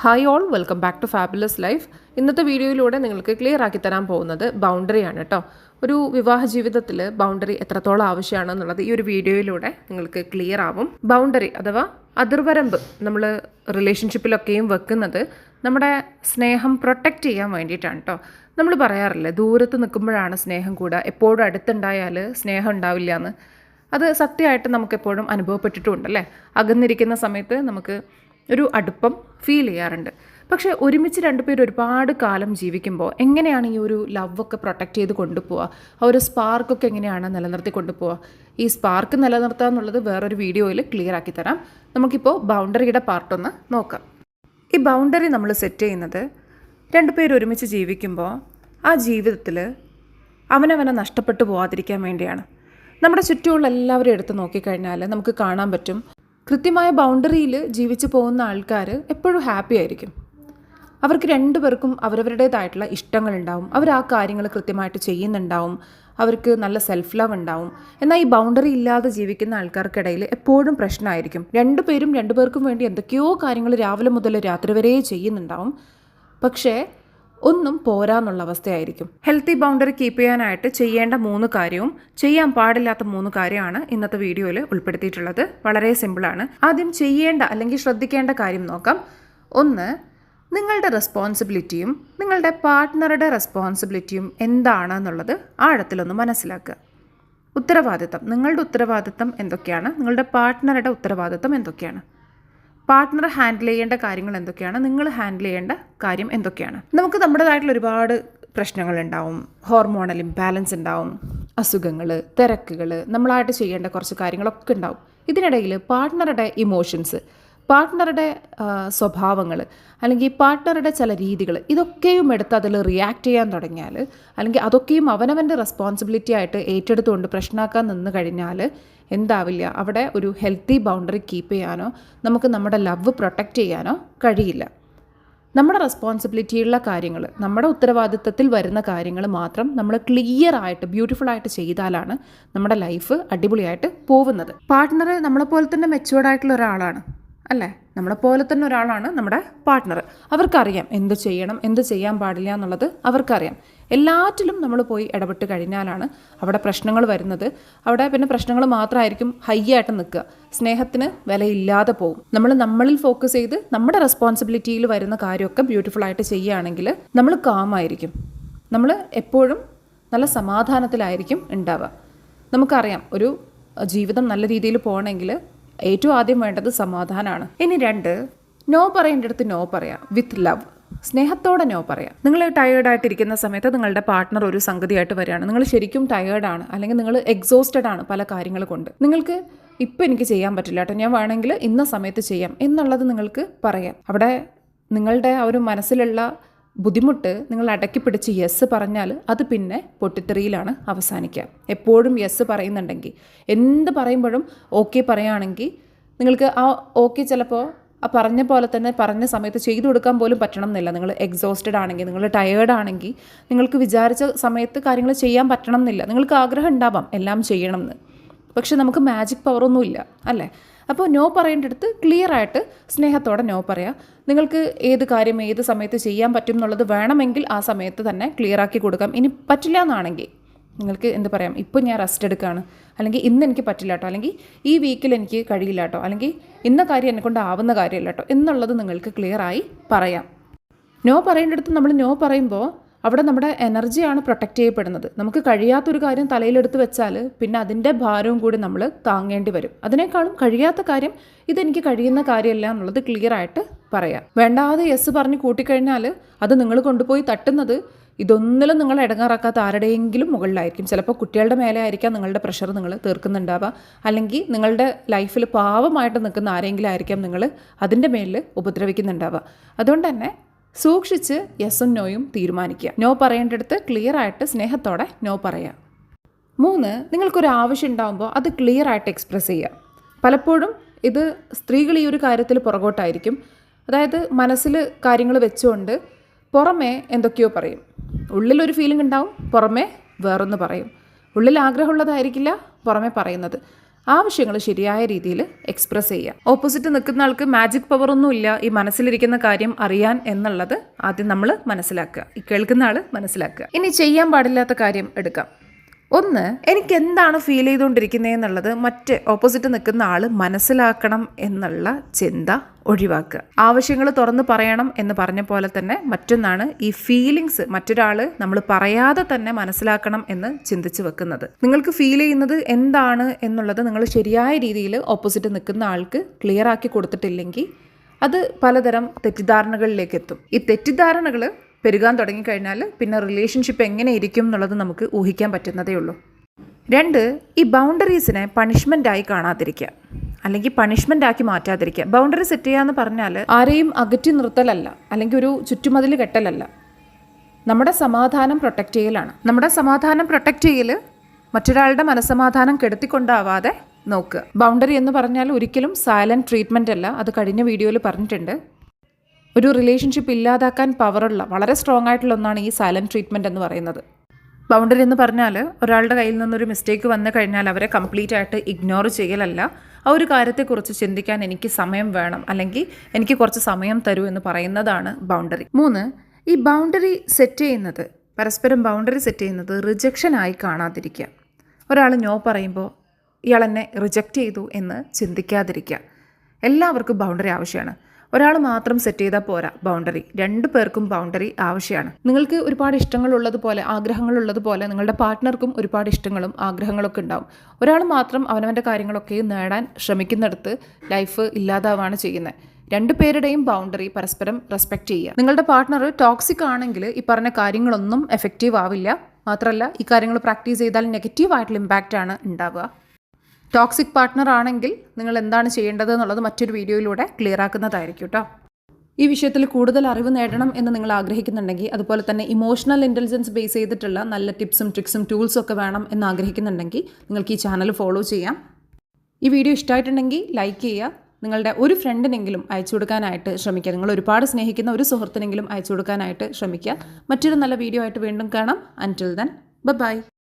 Hi all, welcome back to fabulous life. ഇന്നത്തെ വീഡിയോയിലൂടെ നിങ്ങൾക്ക് ക്ലിയർ ആക്കി തരാൻ പോകുന്നത് ബൗണ്ടറിയാണ് കേട്ടോ. ഒരു വിവാഹ ജീവിതത്തിൽ ബൗണ്ടറി എത്രത്തോളം ആവശ്യമാണെന്നുള്ളത് ഈ ഒരു വീഡിയോയിലൂടെ നിങ്ങൾക്ക് ക്ലിയർ ആവും. ബൗണ്ടറി അഥവാ അതിർവരമ്പ് നമ്മൾ റിലേഷൻഷിപ്പിലൊക്കെയും വെക്കുന്നത് നമ്മുടെ സ്നേഹം പ്രൊട്ടക്റ്റ് ചെയ്യാൻ വേണ്ടിയിട്ടാണ് കേട്ടോ. നമ്മൾ പറയാറില്ലേ, ദൂരത്ത് നിൽക്കുമ്പോഴാണ് സ്നേഹം കൂടുക, എപ്പോഴും അടുത്തുണ്ടായാൽ സ്നേഹം ഉണ്ടാവില്ല എന്ന്. അത് സത്യമായിട്ട് നമുക്കെപ്പോഴും അനുഭവപ്പെട്ടിട്ടുണ്ടല്ലേ. അകന്നിരിക്കുന്ന സമയത്ത് നമുക്ക് ഒരു അടുപ്പം ഫീൽ ചെയ്യാറുണ്ട്. പക്ഷേ ഒരുമിച്ച് രണ്ടുപേർ ഒരുപാട് കാലം ജീവിക്കുമ്പോൾ എങ്ങനെയാണ് ഈ ഒരു ലവൊക്കെ പ്രൊട്ടക്റ്റ് ചെയ്ത് കൊണ്ടുപോവുക, ആ ഒരു സ്പാർക്കൊക്കെ എങ്ങനെയാണ് നിലനിർത്തി കൊണ്ടുപോവുക? ഈ സ്പാർക്ക് നിലനിർത്തുക എന്നുള്ളത് വേറൊരു വീഡിയോയിൽ ക്ലിയർ ആക്കി തരാം. നമുക്കിപ്പോൾ ബൗണ്ടറിയുടെ പാർട്ടൊന്ന് നോക്കാം. ഈ ബൗണ്ടറി നമ്മൾ സെറ്റ് ചെയ്യുന്നത് രണ്ടുപേർ ഒരുമിച്ച് ജീവിക്കുമ്പോൾ ആ ജീവിതത്തിൽ അവനവനെ നഷ്ടപ്പെട്ടു പോകാതിരിക്കാൻ വേണ്ടിയാണ്. നമ്മുടെ ചുറ്റുമുള്ള എല്ലാവരും എടുത്ത് നോക്കിക്കഴിഞ്ഞാൽ നമുക്ക് കാണാൻ പറ്റും, കൃത്യമായ ബൗണ്ടറിയിൽ ജീവിച്ചു പോകുന്ന ആൾക്കാർ എപ്പോഴും ഹാപ്പി ആയിരിക്കും. അവർക്ക് രണ്ടുപേർക്കും അവരവരുടേതായിട്ടുള്ള ഇഷ്ടങ്ങളുണ്ടാവും, അവർ ആ കാര്യങ്ങൾ കൃത്യമായിട്ട് ചെയ്യുന്നുണ്ടാവും, അവർക്ക് നല്ല സെൽഫ് ലവ് ഉണ്ടാവും. എന്നാൽ ഈ ബൗണ്ടറി ഇല്ലാതെ ജീവിക്കുന്ന ആൾക്കാർക്കിടയിൽ എപ്പോഴും പ്രശ്നമായിരിക്കും. രണ്ടുപേർക്കും വേണ്ടി എന്തൊക്കെയോ കാര്യങ്ങൾ രാവിലെ മുതൽ രാത്രി വരെ ചെയ്യുന്നുണ്ടാവും, പക്ഷേ ഒന്നും പോരാന്നുള്ള അവസ്ഥയായിരിക്കും. ഹെൽത്തി ബൗണ്ടറി കീപ്പ് ചെയ്യാനായിട്ട് ചെയ്യേണ്ട 3 കാര്യവും ചെയ്യാൻ പാടില്ലാത്ത 3 കാര്യമാണ് ഇന്നത്തെ വീഡിയോയിൽ ഉൾപ്പെടുത്തിയിട്ടുള്ളത്. വളരെ സിമ്പിളാണ്. ആദ്യം ചെയ്യേണ്ട അല്ലെങ്കിൽ ശ്രദ്ധിക്കേണ്ട കാര്യം നോക്കാം. 1, നിങ്ങളുടെ റെസ്പോൺസിബിലിറ്റിയും നിങ്ങളുടെ പാർട്ട്ണറുടെ റെസ്പോൺസിബിലിറ്റിയും എന്താണെന്നുള്ളത് ആഴത്തിലൊന്ന് മനസ്സിലാക്കുക. ഉത്തരവാദിത്തം, നിങ്ങളുടെ ഉത്തരവാദിത്തം എന്തൊക്കെയാണ്, നിങ്ങളുടെ പാർട്ട്ണറുടെ ഉത്തരവാദിത്തം എന്തൊക്കെയാണ്, പാർട്ട്ണർ ഹാൻഡിൽ ചെയ്യേണ്ട കാര്യങ്ങൾ എന്തൊക്കെയാണ്, നിങ്ങൾ ഹാൻഡിൽ ചെയ്യേണ്ട കാര്യം എന്തൊക്കെയാണ്. നമുക്ക് നമ്മുടേതായിട്ടുള്ള ഒരുപാട് പ്രശ്നങ്ങളുണ്ടാവും, ഹോർമോണൽ ഇംബാലൻസ് ഉണ്ടാവും, അസുഖങ്ങൾ, തിരക്കുകൾ, നമ്മളായിട്ട് ചെയ്യേണ്ട കുറച്ച് കാര്യങ്ങളൊക്കെ ഉണ്ടാവും. ഇതിനിടയിൽ പാർട്ട്ണറുടെ ഇമോഷൻസ്, പാർട്ട്ണറുടെ സ്വഭാവങ്ങൾ അല്ലെങ്കിൽ പാർട്ട്ണറുടെ ചില രീതികൾ, ഇതൊക്കെയും എടുത്ത് അതിൽ റിയാക്ട് ചെയ്യാൻ തുടങ്ങിയാൽ, അല്ലെങ്കിൽ അതൊക്കെയും അവനവൻ്റെ റെസ്പോൺസിബിലിറ്റി ആയിട്ട് ഏറ്റെടുത്തുകൊണ്ട് പ്രശ്നമാക്കാൻ നിന്ന് കഴിഞ്ഞാൽ എന്താവില്ല, അവിടെ ഒരു ഹെൽത്തി ബൗണ്ടറി കീപ്പ് ചെയ്യാനോ നമുക്ക് നമ്മുടെ ലവ് പ്രൊട്ടക്റ്റ് ചെയ്യാനോ കഴിയില്ല. നമ്മുടെ റെസ്പോൺസിബിലിറ്റിയുള്ള കാര്യങ്ങൾ, നമ്മുടെ ഉത്തരവാദിത്തത്തിൽ വരുന്ന കാര്യങ്ങൾ മാത്രം നമ്മൾ ക്ലിയർ ആയിട്ട് ബ്യൂട്ടിഫുള്ളായിട്ട് ചെയ്താലാണ് നമ്മുടെ ലൈഫ് അടിപൊളിയായിട്ട് പോകുന്നത്. പാർട്ട്ണർ നമ്മളെപ്പോലെ തന്നെ മെച്യൂർഡ് ആയിട്ടുള്ള ഒരാളാണ് അല്ലേ, നമ്മളെപ്പോലെ തന്നെ ഒരാളാണ് നമ്മുടെ പാർട്ട്ണർ. അവർക്കറിയാം എന്ത് ചെയ്യണം എന്ത് ചെയ്യാൻ പാടില്ല എന്നുള്ളത് അവർക്കറിയാം. എല്ലാറ്റിലും നമ്മൾ പോയി ഇടപെട്ട് കഴിഞ്ഞാലാണ് അവിടെ പ്രശ്നങ്ങൾ വരുന്നത്. അവിടെ പിന്നെ പ്രശ്നങ്ങൾ മാത്രമായിരിക്കും ഹൈ ആയിട്ട് നിൽക്കുക, സ്നേഹത്തിന് വിലയില്ലാതെ പോകും. നമ്മളിൽ ഫോക്കസ് ചെയ്ത് നമ്മുടെ റെസ്പോൺസിബിലിറ്റിയിൽ വരുന്ന കാര്യമൊക്കെ ബ്യൂട്ടിഫുള്ളായിട്ട് ചെയ്യുകയാണെങ്കിൽ നമ്മൾ കാമായിരിക്കും, നമ്മൾ എപ്പോഴും നല്ല സമാധാനത്തിലായിരിക്കും ഉണ്ടാവുക. നമുക്കറിയാം ഒരു ജീവിതം നല്ല രീതിയിൽ പോകണമെങ്കിൽ ഏറ്റവും ആദ്യം വേണ്ടത് സമാധാനമാണ്. ഇനി 2, നോ പറയേണ്ടടുത്ത് നോ പറയാം വിത്ത് ലവ്. സ്നേഹത്തോടെ നോ പറയാം. നിങ്ങൾ ടയേർഡായിട്ടിരിക്കുന്ന സമയത്ത് നിങ്ങളുടെ പാർട്ട്ണർ ഒരു സംഗതിയായിട്ട് വരികയാണ്, നിങ്ങൾ ശരിക്കും ടയേർഡാണ് അല്ലെങ്കിൽ നിങ്ങൾ എക്സോസ്റ്റഡ് ആണ് പല കാര്യങ്ങൾ കൊണ്ട്, നിങ്ങൾക്ക് ഇപ്പം എനിക്ക് ചെയ്യാൻ പറ്റില്ല കേട്ടോ, ഞാൻ വേണമെങ്കിൽ ഇന്ന സമയത്ത് ചെയ്യാം എന്നുള്ളത് നിങ്ങൾക്ക് പറയാം. അവിടെ നിങ്ങളുടെ ആ ഒരു മനസ്സിലുള്ള ബുദ്ധിമുട്ട് നിങ്ങൾ അടക്കി പിടിച്ച് യെസ് പറഞ്ഞാൽ അത് പിന്നെ പൊട്ടിത്തെറിയിലാണ് അവസാനിക്കുക. എപ്പോഴും യെസ് പറയുന്നുണ്ടെങ്കിൽ, എന്ത് പറയുമ്പോഴും ഓക്കെ പറയുകയാണെങ്കിൽ നിങ്ങൾക്ക് ആ ഓക്കെ ചിലപ്പോൾ ആ പറഞ്ഞ പോലെ തന്നെ പറഞ്ഞ സമയത്ത് ചെയ്തു കൊടുക്കാൻ പോലും പറ്റണം എന്നില്ല. നിങ്ങൾ എക്സോസ്റ്റഡ് ആണെങ്കിൽ, നിങ്ങൾ ടയേർഡ് ആണെങ്കിൽ നിങ്ങൾക്ക് വിചാരിച്ച സമയത്ത് കാര്യങ്ങൾ ചെയ്യാൻ പറ്റണം എന്നില്ല. നിങ്ങൾക്ക് ആഗ്രഹം ഉണ്ടാവാം എല്ലാം ചെയ്യണം എന്ന്, പക്ഷെ നമുക്ക് മാജിക് പവറൊന്നുമില്ല അല്ലേ. അപ്പോൾ നോ പറയേണ്ടടുത്ത് ക്ലിയർ ആയിട്ട് സ്നേഹത്തോടെ നോ പറയാം. നിങ്ങൾക്ക് ഏത് കാര്യം ഏത് സമയത്ത് ചെയ്യാൻ പറ്റും എന്നുള്ളത് വേണമെങ്കിൽ ആ സമയത്ത് തന്നെ ക്ലിയർ ആക്കി കൊടുക്കാം. ഇനി പറ്റില്ല എന്നാണെങ്കിൽ നിങ്ങൾക്ക് എന്ത് പറയാം, ഇപ്പോൾ ഞാൻ റെസ്റ്റ് എടുക്കുകയാണ്, അല്ലെങ്കിൽ ഇന്ന് എനിക്ക് പറ്റില്ല കേട്ടോ, അല്ലെങ്കിൽ ഈ വീക്കിൽ എനിക്ക് കഴിയില്ല കേട്ടോ, അല്ലെങ്കിൽ ഇന്ന കാര്യം എന്നെക്കൊണ്ട് ആവുന്ന കാര്യമല്ല കേട്ടോ എന്നുള്ളത് നിങ്ങൾക്ക് ക്ലിയറായി പറയാം. നോ പറയേണ്ടടുത്ത് നമ്മൾ നോ പറയുമ്പോൾ അവിടെ നമ്മുടെ എനർജിയാണ് പ്രൊട്ടക്റ്റ് ചെയ്യപ്പെടുന്നത്. നമുക്ക് കഴിയാത്തൊരു കാര്യം തലയിലെടുത്ത് വെച്ചാൽ പിന്നെ അതിൻ്റെ ഭാരവും കൂടി നമ്മൾ താങ്ങേണ്ടി വരും. അതിനേക്കാളും കഴിയാത്ത കാര്യം ഇതെനിക്ക് കഴിയുന്ന കാര്യമല്ല എന്നുള്ളത് ക്ലിയർ ആയിട്ട് പറയാം. വേണ്ടാതെ യെസ് പറഞ്ഞ് കൂട്ടിക്കഴിഞ്ഞാൽ അത് നിങ്ങൾ കൊണ്ടുപോയി തട്ടുന്നത് ഇതൊന്നിലും നിങ്ങൾ ഇടങ്ങാറാക്കാത്ത ആരുടെയെങ്കിലും മുകളിലായിരിക്കും. ചിലപ്പോൾ കുട്ടികളുടെ മേലെ ആയിരിക്കാം നിങ്ങളുടെ പ്രഷർ നിങ്ങൾ തീർക്കുന്നുണ്ടാവുക, അല്ലെങ്കിൽ നിങ്ങളുടെ ലൈഫിൽ പാവമായിട്ട് നിൽക്കുന്ന ആരെങ്കിലും ആയിരിക്കാം നിങ്ങൾ അതിൻ്റെ മേലിൽ ഉപദ്രവിക്കുന്നുണ്ടാവുക. അതുകൊണ്ട് തന്നെ സൂക്ഷിച്ച് യെസും നോയും തീരുമാനിക്കുക. നോ പറയേണ്ടടുത്ത് ക്ലിയർ ആയിട്ട് സ്നേഹത്തോടെ നോ പറയുക. 3, നിങ്ങൾക്കൊരു ആവശ്യം ഉണ്ടാകുമ്പോൾ അത് ക്ലിയർ ആയിട്ട് എക്സ്പ്രസ് ചെയ്യുക. പലപ്പോഴും ഇത് സ്ത്രീകൾ ഈ ഒരു കാര്യത്തിൽ പുറകോട്ടായിരിക്കും. അതായത് മനസ്സിൽ കാര്യങ്ങൾ വെച്ചുകൊണ്ട് പുറമേ എന്തൊക്കെയോ പറയും. ഉള്ളിലൊരു ഫീലിംഗ് ഉണ്ടാവും, പുറമേ വേറൊന്ന് പറയും. ഉള്ളിൽ ആഗ്രഹമുള്ളതായിരിക്കില്ല പുറമേ പറയുന്നത്. ആവശ്യങ്ങൾ ശരിയായ രീതിയിൽ എക്സ്പ്രസ് ചെയ്യുക. ഓപ്പോസിറ്റ് നിൽക്കുന്ന ആൾക്ക് മാജിക് പവർ ഒന്നുമില്ല ഈ മനസ്സിലിരിക്കുന്ന കാര്യം അറിയാൻ എന്നുള്ളത് ആദ്യം നമ്മൾ മനസ്സിലാക്കുക, ഈ കേൾക്കുന്ന ആൾ മനസ്സിലാക്കുക. ഇനി ചെയ്യാൻ പാടില്ലാത്ത കാര്യം എടുക്കാം. ഒന്ന്, എനിക്ക് എന്താണ് ഫീൽ ചെയ്തുകൊണ്ടിരിക്കുന്നത് എന്നുള്ളത് മറ്റ് ഓപ്പോസിറ്റ് നിൽക്കുന്ന ആൾ മനസ്സിലാക്കണം എന്നുള്ള ചിന്ത ഒഴിവാക്കുക. ആവശ്യങ്ങൾ തുറന്ന് പറയണം എന്ന് പറഞ്ഞ പോലെ തന്നെ മറ്റൊന്നാണ് ഈ ഫീലിങ്സ് മറ്റൊരാൾ നമ്മൾ പറയാതെ തന്നെ മനസ്സിലാക്കണം എന്ന് ചിന്തിച്ച് വെക്കുന്നത്. നിങ്ങൾക്ക് ഫീൽ ചെയ്യുന്നത് എന്താണ് എന്നുള്ളത് നിങ്ങൾ ശരിയായ രീതിയിൽ ഓപ്പോസിറ്റ് നിൽക്കുന്ന ആൾക്ക് ക്ലിയർ ആക്കി കൊടുത്തിട്ടില്ലെങ്കിൽ അത് പലതരം തെറ്റിദ്ധാരണകളിലേക്ക് എത്തും. ഈ തെറ്റിദ്ധാരണകൾ പെരുകാൻ തുടങ്ങിക്കഴിഞ്ഞാൽ പിന്നെ റിലേഷൻഷിപ്പ് എങ്ങനെ ഇരിക്കും എന്നുള്ളത് നമുക്ക് ഊഹിക്കാൻ പറ്റുന്നതേ ഉള്ളൂ. 2, ഈ ബൗണ്ടറീസിനെ പണിഷ്മെൻ്റായി കാണാതിരിക്കുക, അല്ലെങ്കിൽ പണിഷ്മെൻ്റ് ആക്കി മാറ്റാതിരിക്കുക. ബൗണ്ടറി സെറ്റ് ചെയ്യുക എന്ന് പറഞ്ഞാൽ ആരെയും അകറ്റി നിർത്തലല്ല, അല്ലെങ്കിൽ ഒരു ചുറ്റുമതിൽ കെട്ടലല്ല. നമ്മുടെ സമാധാനം പ്രൊട്ടക്റ്റ് ചെയ്യലാണ്. നമ്മുടെ സമാധാനം പ്രൊട്ടക്റ്റ് ചെയ്യൽ മറ്റൊരാളുടെ മനസ്സമാധാനം കെടുത്തിക്കൊണ്ടാവാതെ നോക്കുക. ബൗണ്ടറി എന്ന് പറഞ്ഞാൽ ഒരിക്കലും സൈലൻറ്റ് ട്രീറ്റ്മെൻ്റ് അല്ല. അത് കഴിഞ്ഞ വീഡിയോയിൽ പറഞ്ഞിട്ടുണ്ട്. ഒരു റിലേഷൻഷിപ്പ് ഇല്ലാതാക്കാൻ പവറുള്ള വളരെ സ്ട്രോങ് ആയിട്ടുള്ള ഒന്നാണ് ഈ സൈലൻറ്റ് ട്രീറ്റ്മെൻറ്റ് എന്ന് പറയുന്നത്. ബൗണ്ടറി എന്ന് പറഞ്ഞാൽ ഒരാളുടെ കയ്യിൽ നിന്നൊരു മിസ്റ്റേക്ക് വന്നു കഴിഞ്ഞാൽ അവരെ കംപ്ലീറ്റ് ആയിട്ട് ഇഗ്നോർ ചെയ്യലല്ല. ആ ഒരു കാര്യത്തെക്കുറിച്ച് ചിന്തിക്കാൻ എനിക്ക് സമയം വേണം, അല്ലെങ്കിൽ എനിക്ക് കുറച്ച് സമയം തരൂ എന്ന് പറയുന്നതാണ് ബൗണ്ടറി. 3, ഈ ബൗണ്ടറി സെറ്റ് ചെയ്യുന്നത്, പരസ്പരം ബൗണ്ടറി സെറ്റ് ചെയ്യുന്നത് റിജക്ഷനായി കാണാതിരിക്കുക. ഒരാൾ നോ പറയുമ്പോൾ ഇയാൾ എന്നെ റിജക്റ്റ് ചെയ്തു എന്ന് ചിന്തിക്കാതിരിക്കുക. എല്ലാവർക്കും ബൗണ്ടറി ആവശ്യമാണ്. ഒരാൾ മാത്രം സെറ്റ് ചെയ്താൽ പോരാ ബൗണ്ടറി. 2 പേർക്കും ബൗണ്ടറി ആവശ്യമാണ്. നിങ്ങൾക്ക് ഒരുപാട് ഇഷ്ടങ്ങളുള്ളതുപോലെ ആഗ്രഹങ്ങളുള്ളതുപോലെ നിങ്ങളുടെ പാർട്ട്ണർക്കും ഒരുപാട് ഇഷ്ടങ്ങളും ആഗ്രഹങ്ങളൊക്കെ ഉണ്ടാവും. ഒരാൾ മാത്രം അവനവൻ്റെ കാര്യങ്ങളൊക്കെ നേടാൻ ശ്രമിക്കുന്നിടത്ത് ലൈഫ് ഇല്ലാതാവാണ് ചെയ്യുന്നത്. 2 പേരുടെയും ബൗണ്ടറി പരസ്പരം റെസ്പെക്റ്റ് ചെയ്യുക. നിങ്ങളുടെ പാർട്ട്ണർ ടോക്സിക് ആണെങ്കിൽ ഈ പറഞ്ഞ കാര്യങ്ങളൊന്നും എഫക്റ്റീവ് ആവില്ല. മാത്രമല്ല ഈ കാര്യങ്ങൾ പ്രാക്ടീസ് ചെയ്താൽ നെഗറ്റീവായിട്ടുള്ള ഇമ്പാക്റ്റ് ആണ് ഉണ്ടാവുക. ടോക്സിക് പാർട്ട്ണർ ആണെങ്കിൽ നിങ്ങൾ എന്താണ് ചെയ്യേണ്ടത് എന്നുള്ളത് മറ്റൊരു വീഡിയോയിലൂടെ ക്ലിയർ ആക്കുന്നതായിരിക്കും കേട്ടോ. ഈ വിഷയത്തിൽ കൂടുതൽ അറിവ് നേടണം എന്ന് നിങ്ങൾ ആഗ്രഹിക്കുന്നുണ്ടെങ്കിൽ, അതുപോലെ തന്നെ ഇമോഷണൽ ഇൻ്റലിജൻസ് ബേസ് ചെയ്തിട്ടുള്ള നല്ല ടിപ്സും ട്രിക്സും ടൂൾസും ഒക്കെ വേണം എന്ന് ആഗ്രഹിക്കുന്നുണ്ടെങ്കിൽ നിങ്ങൾക്ക് ഈ ചാനൽ ഫോളോ ചെയ്യാം. ഈ വീഡിയോ ഇഷ്ടമായിട്ടുണ്ടെങ്കിൽ ലൈക്ക് ചെയ്യുക. നിങ്ങളുടെ ഒരു ഫ്രണ്ടിനെങ്കിലും അയച്ചു കൊടുക്കാനായിട്ട് ശ്രമിക്കുക. നിങ്ങൾ ഒരുപാട് സ്നേഹിക്കുന്ന ഒരു സുഹൃത്തിനെങ്കിലും അയച്ചു കൊടുക്കാനായിട്ട് ശ്രമിക്കുക. മറ്റൊരു നല്ല വീഡിയോ ആയിട്ട് വീണ്ടും കാണാം. അൻറ്റിൽ ദെൻ ബൈ.